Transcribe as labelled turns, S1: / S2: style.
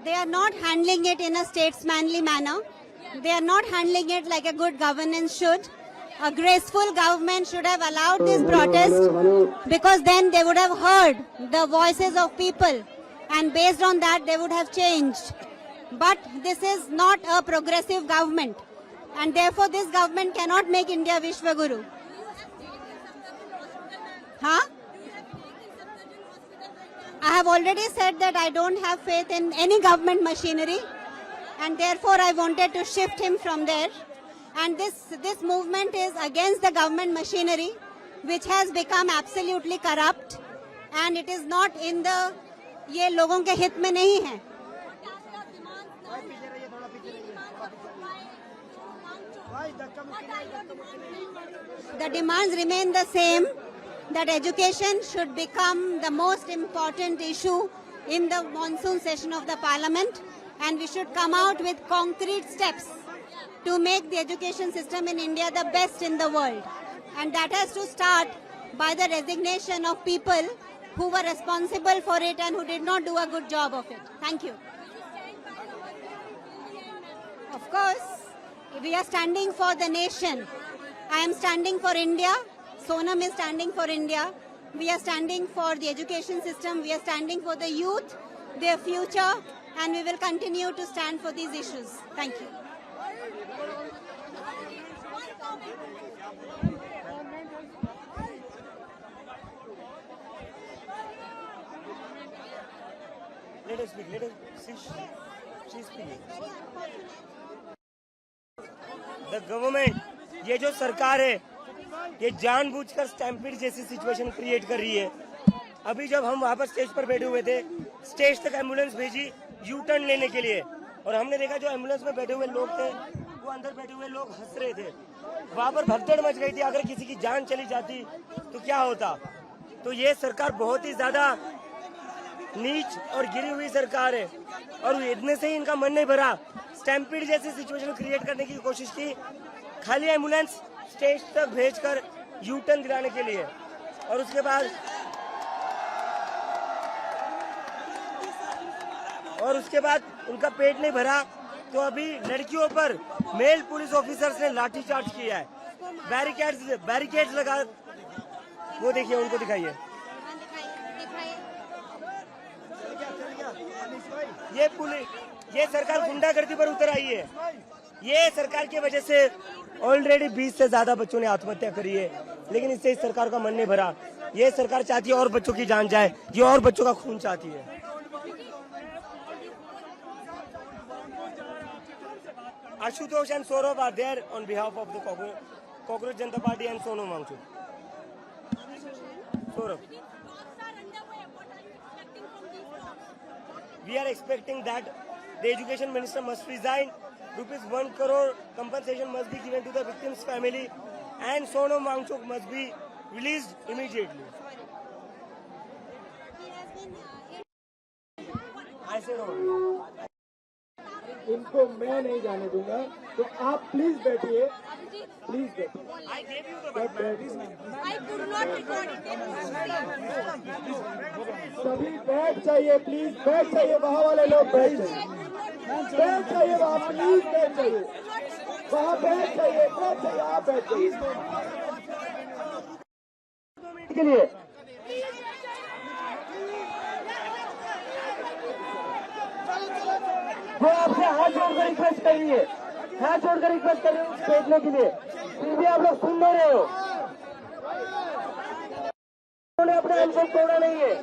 S1: They are not handling it in a statesmanly manner. They are not handling it like a good governance should. A graceful government should have allowed this protest, because then they would have heard the voices of people, and based on that they would have changed. But this is not a progressive government, and therefore this government cannot make India Vishwaguru. Huh? I have already said that I don't have faith in any government machinery, and therefore I wanted to shift him from there. And this movement is against the government machinery, which has become absolutely corrupt, and it is not in the, ये लोगों के हित में नहीं है. The demands remain the same, that education should become the most important issue in the monsoon session of the parliament, and we should come out with concrete steps to make the education system in India the best in the world. And that has to start by the resignation of people who were responsible for it and who did not do a good job of it. Thank you. Of course, we are standing for the nation. I am standing for India. Sonam is standing for India. We are standing for the education system. We are standing for the youth, their future, and we will continue to stand for these issues. Thank you.
S2: Let us speak. Let us see. She's speaking. The government, ये जो सरकार है, ये जानबूझकर stampede जैसी situation create कर रही है. अभी जब हम वहाँ पर स्टेज पर बैठे हुए थे, स्टेज तक एम्बुलेंस भेजी यू टर्न लेने के लिए, और हमने देखा जो एम्बुलेंस में बैठे हुए लोग थे, वो अंदर बैठे हुए लोग हंस रहे थे. वहाँ पर भगदड़ मच गई थी. अगर किसी की जान चली जाती तो क्या होता. तो ये सरकार बहुत ही ज्यादा नीच और गिरी हुई सरकार है, और इतने से ही इनका मन नहीं भरा. स्टैम्पीड जैसी सिचुएशन क्रिएट करने की कोशिश की, खाली एम्बुलेंस स्टेज तक भेजकर यू टर्न दिलाने के लिए, और उसके बाद उनका पेट नहीं भरा तो अभी लड़कियों पर मेल पुलिस ऑफिसर्स ने लाठीचार्ज किया है. बैरिकेड्स लगा, वो देखिए, उनको दिखाइए. ये सरकार गुंडागर्दी पर उतर आई है. ये सरकार की वजह से ऑलरेडी 20 से ज्यादा बच्चों ने आत्महत्या करी है, लेकिन इससे इस सरकार का मन नहीं भरा. ये सरकार चाहती है और बच्चों की जान जाए, ये और बच्चों का खून चाहती है. Ashutosh and Saurabh are there on behalf of the Cockroach Janata Party and Sonam Wangchuk. Saurabh. We are expecting that the education minister must resign, ₹1 crore compensation must be given to the victim's family, and Sonam Wangchuk must be released immediately. I said over.
S3: इनको मैं नहीं जाने दूंगा, तो आप please बैठिए, please बैठिए. सभी बैठ जाइए, प्लीज बैठ जाइए. वहाँ वाले लोग बैठ जाइए, बैठ जाइए. वहाँ प्लीज बैठ जाइए, वहाँ बैठ जाइए, बैठ जाइए. आप बैठ जाइए के लिए. वो आपसे हाथ जोड़कर रिक्वेस्ट कर रही है, हाथ जोड़कर रिक्वेस्ट कर रही है बैठने के लिए. फिर भी आप लोग सुन नहीं रहे हो. उन्होंने अपना अंश तोड़ा नहीं है.